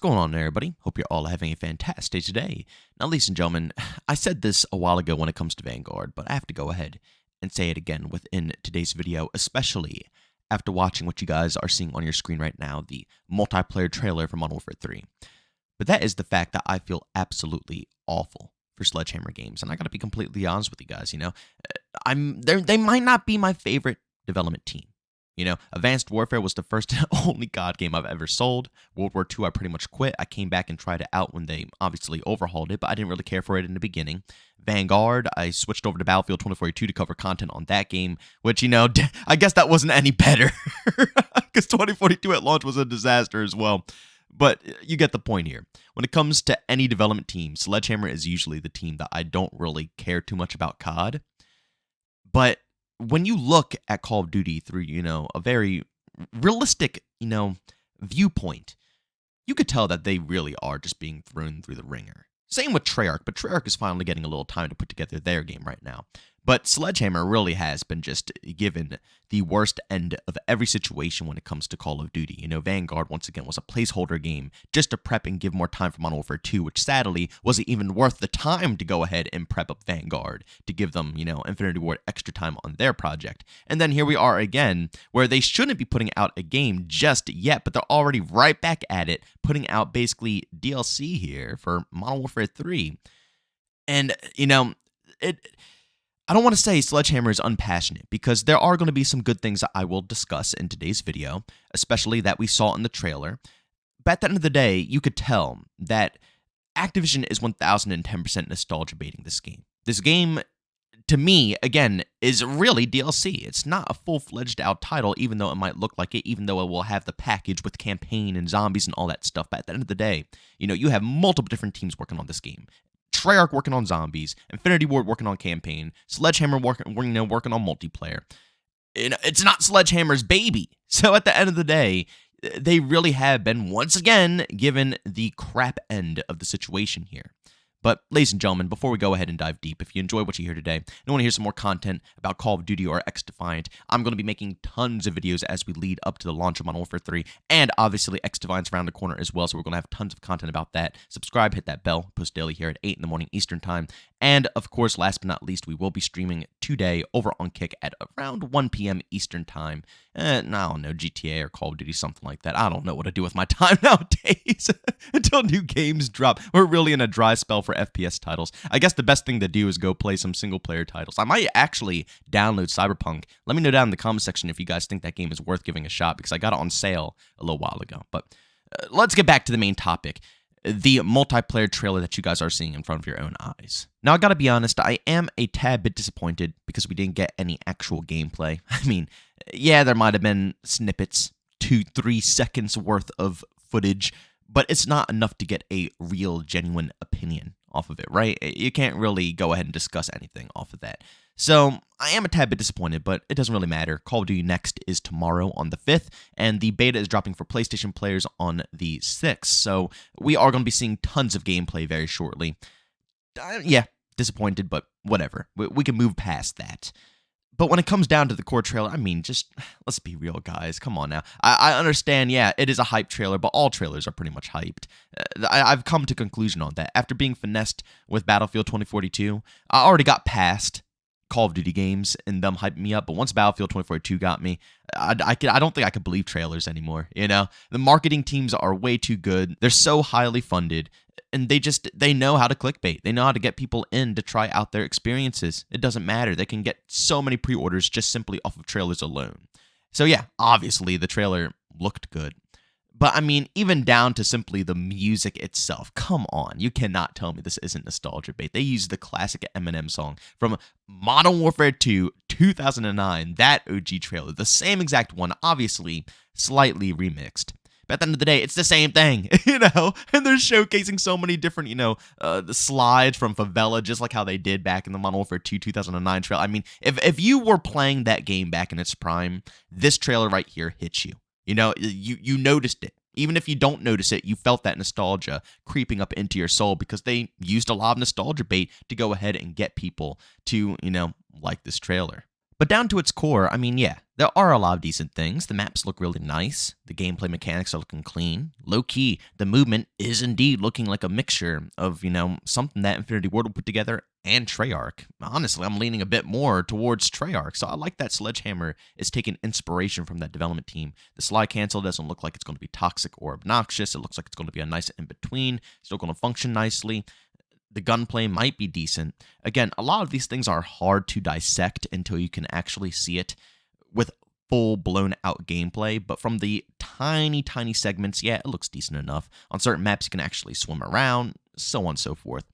going on there, everybody? Hope you're all having a fantastic day today. Now, ladies and gentlemen, I said this a while ago when it comes to Vanguard, but I have to go ahead and say it again within today's video, especially after watching what you guys are seeing on your screen right now, the multiplayer trailer for Modern Warfare 3. But that is the fact that I feel absolutely awful for Sledgehammer games, and I gotta be completely honest with you guys, they might not be my favorite development team. Advanced Warfare was the first and only COD game I've ever sold. World War II, I pretty much quit. I came back and tried it out when they obviously overhauled it, but I didn't really care for it in the beginning. Vanguard, I switched over to Battlefield 2042 to cover content on that game, which, I guess that wasn't any better, because 2042 at launch was a disaster as well. But you get the point here. When it comes to any development team, Sledgehammer is usually the team that I don't really care too much about COD. But when you look at Call of Duty through, a very realistic, viewpoint, you could tell that they really are just being thrown through the ringer. Same with Treyarch, but Treyarch is finally getting a little time to put together their game right now. But Sledgehammer really has been just given the worst end of every situation when it comes to Call of Duty. Vanguard, once again, was a placeholder game just to prep and give more time for Modern Warfare 2, which sadly wasn't even worth the time to go ahead and prep up Vanguard to give them, Infinity Ward extra time on their project. And then here we are again, where they shouldn't be putting out a game just yet, but they're already right back at it, putting out basically DLC here for Modern Warfare 3. And, I don't want to say Sledgehammer is unpassionate, because there are going to be some good things that I will discuss in today's video, especially that we saw in the trailer. But at the end of the day, you could tell that Activision is 1010% nostalgia baiting this game. This game, to me, again, is really DLC. It's not a full-fledged out title, even though it might look like it, even though it will have the package with campaign and zombies and all that stuff. But at the end of the day, you have multiple different teams working on this game. Treyarch working on zombies, Infinity Ward working on campaign, Sledgehammer working on multiplayer. It's not Sledgehammer's baby. So at the end of the day, they really have been, once again, given the crap end of the situation here. But, ladies and gentlemen, before we go ahead and dive deep, if you enjoy what you hear today and want to hear some more content about Call of Duty or X-Defiant, I'm going to be making tons of videos as we lead up to the launch of Modern Warfare 3, and obviously X-Defiant's around the corner as well, so we're going to have tons of content about that. Subscribe, hit that bell, post daily here at 8 in the morning Eastern Time, and, of course, last but not least, we will be streaming today over on Kick at around 1 p.m. Eastern Time. I don't know, GTA or Call of Duty, something like that. I don't know what to do with my time nowadays until new games drop. We're really in a dry spell for FPS titles. I guess the best thing to do is go play some single-player titles. I might actually download Cyberpunk. Let me know down in the comment section if you guys think that game is worth giving a shot, because I got it on sale a little while ago. But let's get back to the main topic, the multiplayer trailer that you guys are seeing in front of your own eyes. Now, I gotta be honest, I am a tad bit disappointed because we didn't get any actual gameplay. I mean, yeah, there might have been snippets, 2-3 seconds worth of footage, but it's not enough to get a real, genuine opinion off of it, right? You can't really go ahead and discuss anything off of that. So, I am a tad bit disappointed, but it doesn't really matter. Call of Duty Next is tomorrow on the 5th, and the beta is dropping for PlayStation players on the 6th, so we are going to be seeing tons of gameplay very shortly. Yeah, disappointed, but whatever. We can move past that. But when it comes down to the core trailer, I mean, just let's be real, guys. Come on now. I understand, yeah, it is a hype trailer, but all trailers are pretty much hyped. I've come to a conclusion on that. After being finessed with Battlefield 2042, I already got past Call of Duty games and them hyping me up, but once Battlefield 2042 got me, I don't think I could believe trailers anymore. The marketing teams are way too good. They're so highly funded, and they know how to clickbait. They know how to get people in to try out their experiences. It doesn't matter. They can get so many pre-orders just simply off of trailers alone. So yeah, obviously the trailer looked good. But I mean, even down to simply the music itself, come on, you cannot tell me this isn't nostalgia bait. They used the classic Eminem song from Modern Warfare 2, 2009, that OG trailer, the same exact one, obviously slightly remixed. But at the end of the day, it's the same thing, and they're showcasing so many different, the slides from Favela, just like how they did back in the Modern Warfare 2 2009 trailer. I mean, if you were playing that game back in its prime, this trailer right here hits you. You noticed it. Even if you don't notice it, you felt that nostalgia creeping up into your soul because they used a lot of nostalgia bait to go ahead and get people to, like this trailer. But down to its core, I mean, yeah, there are a lot of decent things. The maps look really nice. The gameplay mechanics are looking clean. Low key, the movement is indeed looking like a mixture of, something that Infinity Ward will put together and Treyarch. Honestly, I'm leaning a bit more towards Treyarch, so I like that Sledgehammer is taking inspiration from that development team. The slide cancel doesn't look like it's going to be toxic or obnoxious. It looks like it's going to be a nice in-between, still going to function nicely. The gunplay might be decent. Again, a lot of these things are hard to dissect until you can actually see it with full blown out gameplay, but from the tiny, tiny segments, yeah, it looks decent enough. On certain maps, you can actually swim around, so on and so forth.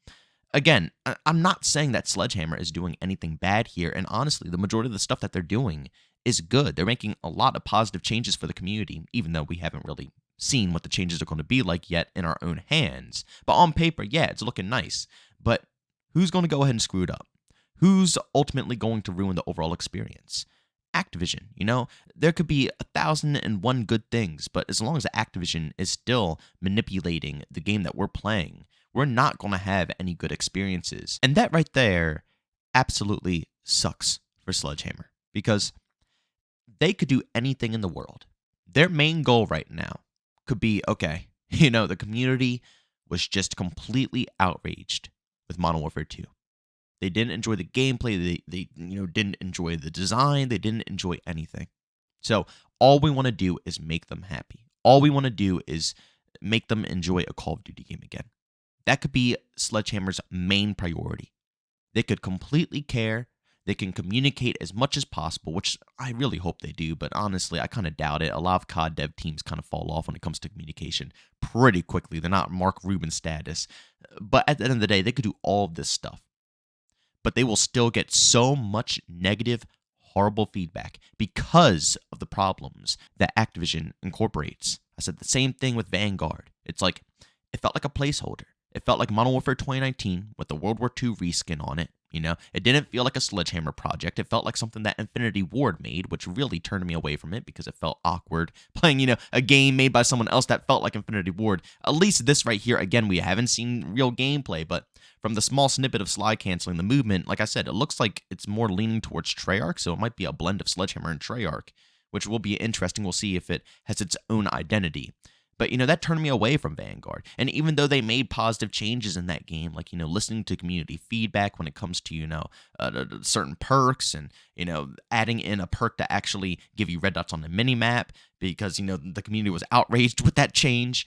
Again, I'm not saying that Sledgehammer is doing anything bad here, and honestly, the majority of the stuff that they're doing is good. They're making a lot of positive changes for the community, even though we haven't really seen what the changes are going to be like yet in our own hands. But on paper, yeah, it's looking nice. But who's going to go ahead and screw it up? Who's ultimately going to ruin the overall experience? Activision, there could be 1,001 good things, but as long as Activision is still manipulating the game that we're playing, we're not going to have any good experiences. And that right there absolutely sucks for Sledgehammer, because they could do anything in the world. Their main goal right now could be, okay, the community was just completely outraged with Modern Warfare 2. They didn't enjoy the gameplay, they didn't enjoy the design, they didn't enjoy anything. So all we want to do is make them happy. All we want to do is make them enjoy a Call of Duty game again. That could be Sledgehammer's main priority. They could completely care. They can communicate as much as possible, which I really hope they do, but honestly, I kind of doubt it. A lot of COD dev teams kind of fall off when it comes to communication pretty quickly. They're not Mark Rubin status. But at the end of the day, they could do all of this stuff. But they will still get so much negative, horrible feedback because of the problems that Activision incorporates. I said the same thing with Vanguard. It's like, it felt like a placeholder. It felt like Modern Warfare 2019 with the World War II reskin on it. It didn't feel like a Sledgehammer project. It felt like something that Infinity Ward made, which really turned me away from it because it felt awkward playing, a game made by someone else that felt like Infinity Ward. At least this right here, again, we haven't seen real gameplay, but from the small snippet of slide canceling the movement, like I said, it looks like it's more leaning towards Treyarch, so it might be a blend of Sledgehammer and Treyarch, which will be interesting. We'll see if it has its own identity. But, that turned me away from Vanguard. And even though they made positive changes in that game, like, listening to community feedback when it comes to, certain perks and, adding in a perk to actually give you red dots on the mini-map because, the community was outraged with that change.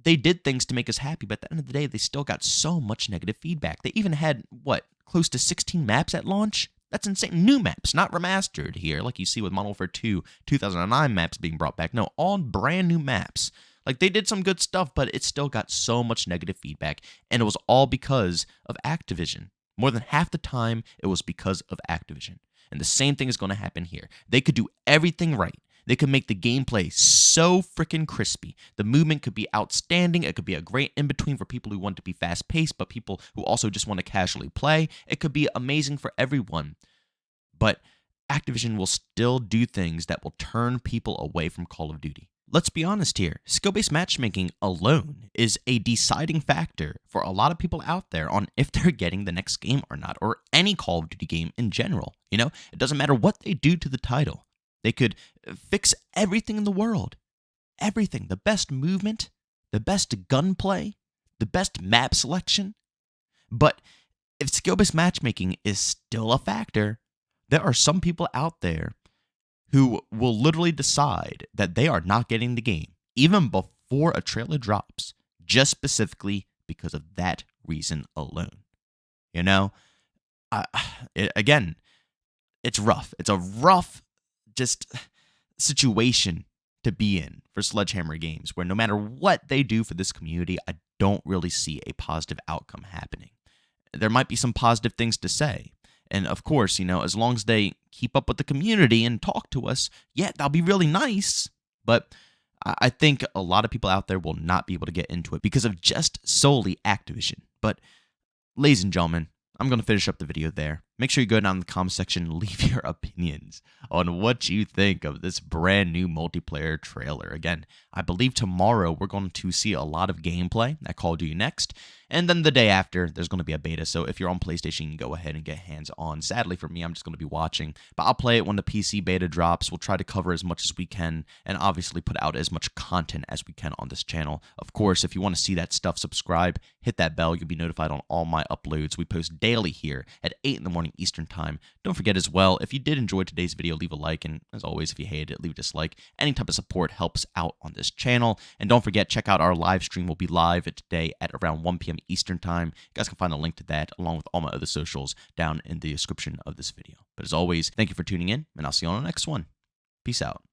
They did things to make us happy, but at the end of the day, they still got so much negative feedback. They even had, close to 16 maps at launch? That's insane. New maps, not remastered here, like you see with Modern Warfare 2, 2009 maps being brought back. No, all brand new maps. Like, they did some good stuff, but it still got so much negative feedback, and it was all because of Activision. More than half the time, it was because of Activision. And the same thing is going to happen here. They could do everything right. They could make the gameplay so freaking crispy. The movement could be outstanding. It could be a great in-between for people who want to be fast-paced, but people who also just want to casually play. It could be amazing for everyone. But Activision will still do things that will turn people away from Call of Duty. Let's be honest here, skill-based matchmaking alone is a deciding factor for a lot of people out there on if they're getting the next game or not, or any Call of Duty game in general. It doesn't matter what they do to the title. They could fix everything in the world. Everything. The best movement, the best gunplay, the best map selection. But if skill-based matchmaking is still a factor, there are some people out there who will literally decide that they are not getting the game, even before a trailer drops, just specifically because of that reason alone. Again, it's rough. It's a rough just situation to be in for Sledgehammer Games, where no matter what they do for this community, I don't really see a positive outcome happening. There might be some positive things to say. And of course, as long as they keep up with the community and talk to us, yeah, that'll be really nice. But I think a lot of people out there will not be able to get into it because of just solely Activision. But ladies and gentlemen, I'm going to finish up the video there. Make sure you go down in the comment section and leave your opinions on what you think of this brand new multiplayer trailer. Again, I believe tomorrow we're going to see a lot of gameplay at Call of Duty Next, and then the day after, there's going to be a beta. So if you're on PlayStation, you can go ahead and get hands-on. Sadly for me, I'm just going to be watching, but I'll play it when the PC beta drops. We'll try to cover as much as we can and obviously put out as much content as we can on this channel. Of course, if you want to see that stuff, subscribe, hit that bell. You'll be notified on all my uploads. We post daily here at 8 in the morning Eastern Time. Don't forget as well, if you did enjoy today's video, leave a like, and as always, if you hated it, leave a dislike. Any type of support helps out on this channel. And don't forget, check out our live stream. We'll be live today at around 1 p.m. Eastern Time. You guys can find a link to that along with all my other socials down in the description of this video. But as always, thank you for tuning in, and I'll see you on the next one. Peace out.